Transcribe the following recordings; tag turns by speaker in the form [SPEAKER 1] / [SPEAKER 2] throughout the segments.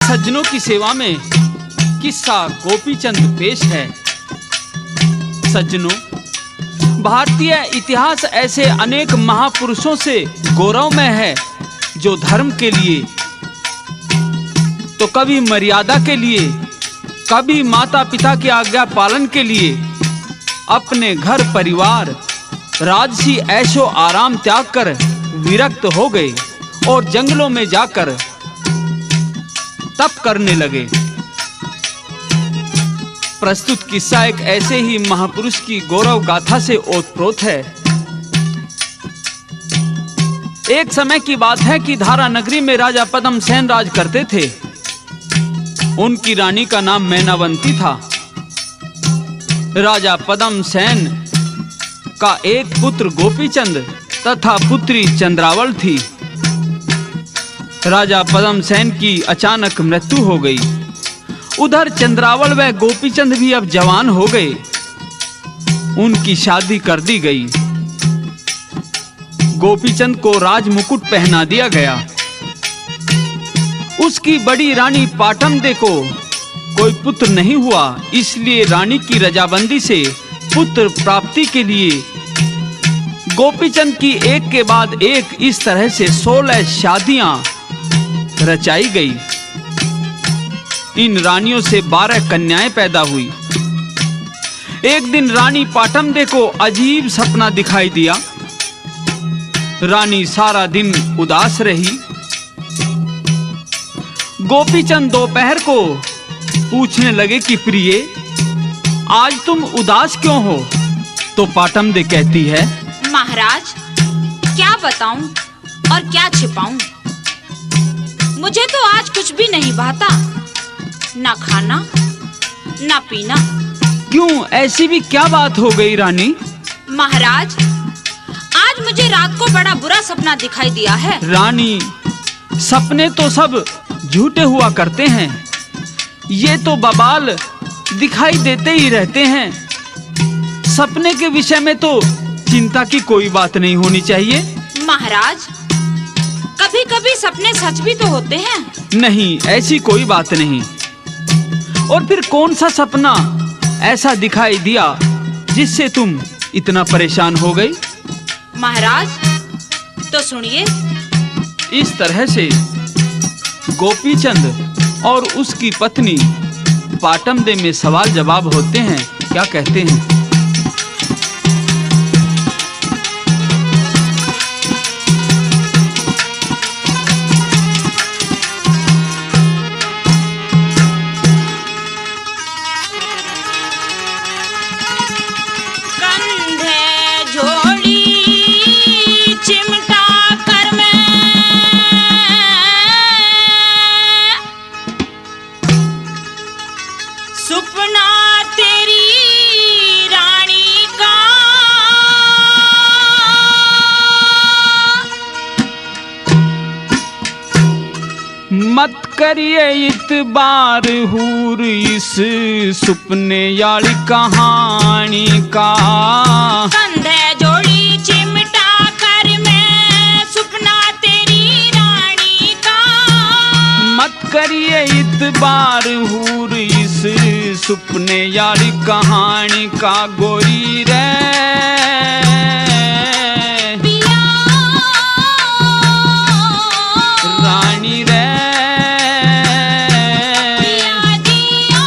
[SPEAKER 1] सज्जनों की सेवा में किस्सा गोपीचंद पेश है। सज्जनों, भारतीय इतिहास ऐसे अनेक महापुरुषों से गौरवमय है जो धर्म के लिए तो कभी मर्यादा के लिए, कभी माता पिता की आज्ञा पालन के लिए अपने घर परिवार राजसी ऐशो आराम त्याग कर विरक्त हो गए और जंगलों में जाकर तप करने लगे। प्रस्तुत किस्सा एक ऐसे ही महापुरुष की गौरव गाथा से ओतप्रोत है। एक समय की बात है कि धारा नगरी में राजा पद्म सेन राज करते थे। उनकी रानी का नाम मैनावंती था। राजा पद्म सेन का एक पुत्र गोपीचंद तथा पुत्री चंद्रावल थी। राजा पद्म सेन की अचानक मृत्यु हो गई। उधर चंद्रावल व गोपीचंद भी अब जवान हो गए। उनकी शादी कर दी गई। गोपीचंद को राज मुकुट पहना दिया गया। उसकी बड़ी रानी पाटमदे को कोई पुत्र नहीं हुआ, इसलिए रानी की रजाबंदी से पुत्र प्राप्ति के लिए गोपीचंद की एक के बाद एक इस तरह से 16 शादियां रचाई गई। इन रानियों से 12 कन्याएं पैदा हुई। एक दिन रानी पाटमदे को अजीब सपना दिखाई दिया। रानी सारा दिन उदास रही। गोपीचंद दोपहर को पूछने लगे कि प्रिय, आज तुम उदास क्यों हो? तो पाटमदे कहती है,
[SPEAKER 2] महाराज, क्या बताऊं और क्या छिपाऊं? मुझे तो आज कुछ भी नहीं भाता, ना खाना ना पीना।
[SPEAKER 1] क्यों, ऐसी भी क्या बात हो गई रानी?
[SPEAKER 2] महाराज, आज मुझे रात को बड़ा बुरा सपना दिखाई दिया है।
[SPEAKER 1] रानी, सपने तो सब झूठे हुआ करते हैं। ये तो बवाल दिखाई देते ही रहते हैं। सपने के विषय में तो चिंता की कोई बात नहीं होनी चाहिए।
[SPEAKER 2] महाराज, कभी-कभी सपने सच भी तो होते हैं।
[SPEAKER 1] नहीं, ऐसी कोई बात नहीं। और फिर कौन सा सपना ऐसा दिखाई दिया जिससे तुम इतना परेशान हो गई?
[SPEAKER 2] महाराज, तो सुनिए।
[SPEAKER 1] इस तरह से गोपीचंद और उसकी पत्नी पाटमदे में सवाल जवाब होते हैं। क्या कहते हैं?
[SPEAKER 2] सुपना तेरी रानी का,
[SPEAKER 1] मत करिए इतबार हूर इस सुपने याली कहानी का।
[SPEAKER 2] कंधे जोड़ी चिमटा कर मैं सुपना तेरी रानी का।
[SPEAKER 1] मत करिए इतबार हूर इस सुपने यारी कहानी का। गोरी रे
[SPEAKER 2] पिया,
[SPEAKER 1] रानी रे
[SPEAKER 2] पिया दिया।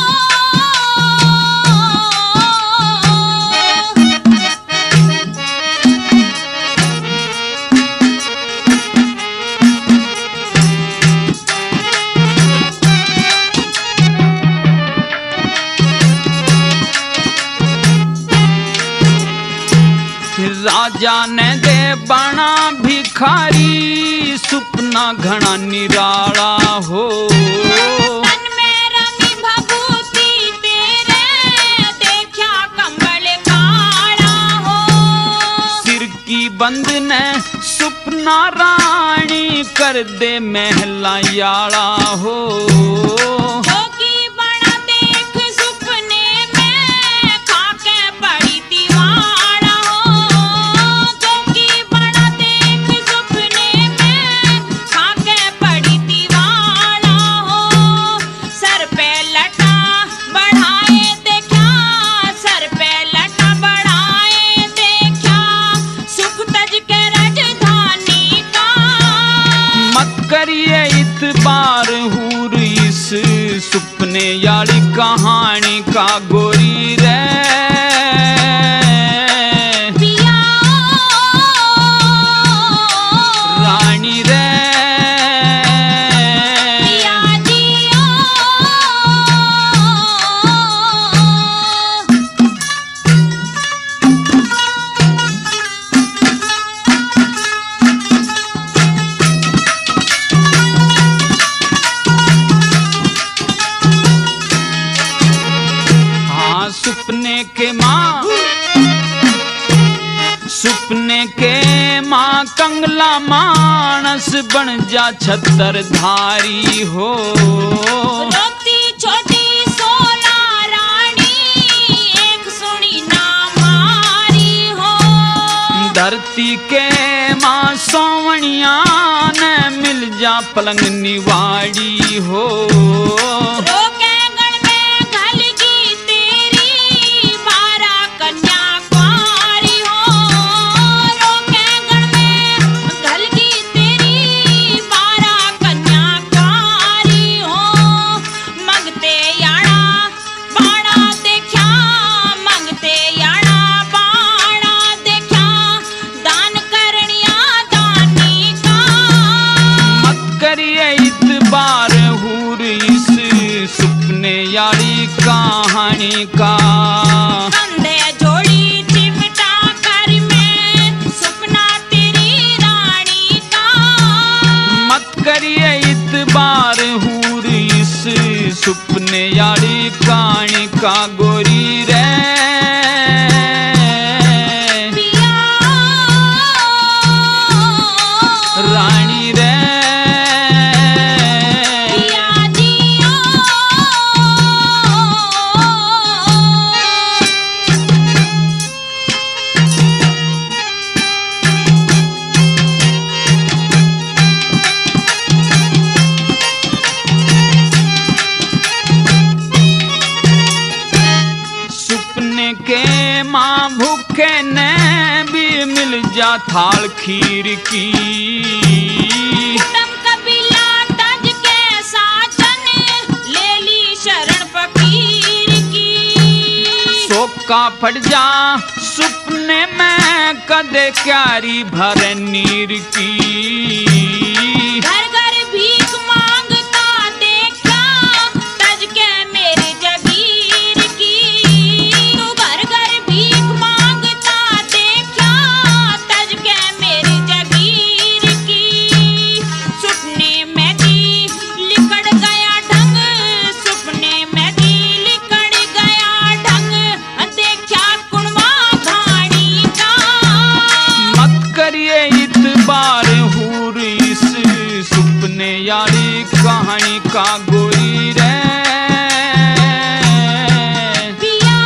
[SPEAKER 1] राजा ने दे बना भिखारी, सुपना घना निराला हो।
[SPEAKER 2] तन में रंगी भभूति तेरे, देखा कंबल काला हो।
[SPEAKER 1] सिर की बंद ने सुपना रानी, कर दे महला याला हो। सुपने यारी कहानी का गोरी रे
[SPEAKER 2] पिया
[SPEAKER 1] रानी रे
[SPEAKER 2] पिया जिया
[SPEAKER 1] सुपने के माँ कंगला मानस बन जा छत्रधारी हो
[SPEAKER 2] रोती छोटी सोना रानी एक सुनी ना मारी हो
[SPEAKER 1] धरती के माँ सोवनिया ने मिल जा पलंग निवाड़ी हो यारी कहानी का
[SPEAKER 2] कंधे जोड़ी चिमटा कर मैं सपना तेरी रानी का
[SPEAKER 1] मत करिए इतबार हूर इस सुपने यारी कहानी का गोरी रे
[SPEAKER 2] पिया
[SPEAKER 1] रानी रे के माँ भूखे ने भी मिल जा थाल खीर की
[SPEAKER 2] कबीला तज के साजन ले ली शरण फकीर की
[SPEAKER 1] सोका फट जा सुपने में कदे क्यारी भर नीर की
[SPEAKER 2] घर घर भीख मांगता देखा तज के मेरे जगीर की
[SPEAKER 1] यारी कहानी का गोरी रे
[SPEAKER 2] पिया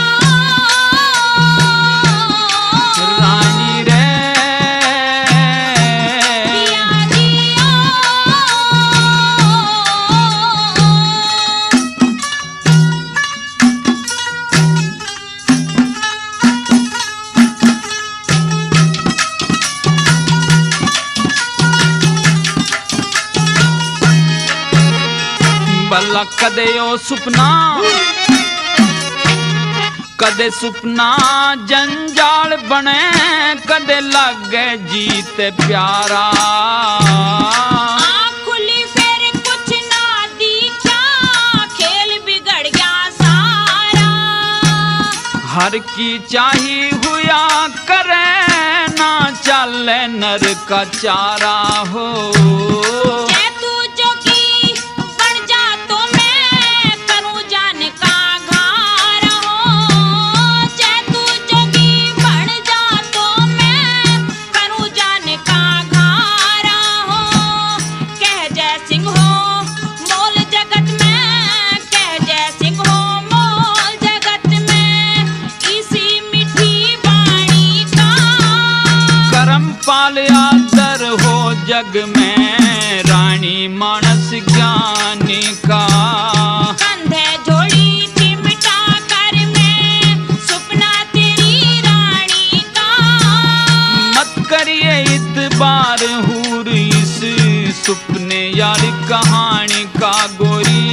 [SPEAKER 1] रानी रे
[SPEAKER 2] पिया जिया
[SPEAKER 1] बल्ला कदे ओ सुपना कदे सुपना जंजाल बने कदे लगे जीत प्यारा
[SPEAKER 2] खुली फिर कुछ ना दिखा खेल बिगड़ गया सारा
[SPEAKER 1] हर की चाही हुआ करे ना चले नर का चारा हो पाल आदर हो जग में रानी मानस ज्ञानी का
[SPEAKER 2] कंधे जोड़ी चिमटा कर मैं सपना तेरी रानी का
[SPEAKER 1] मत करिए इतबार हूर इस सुपने यार कहानी का गोरी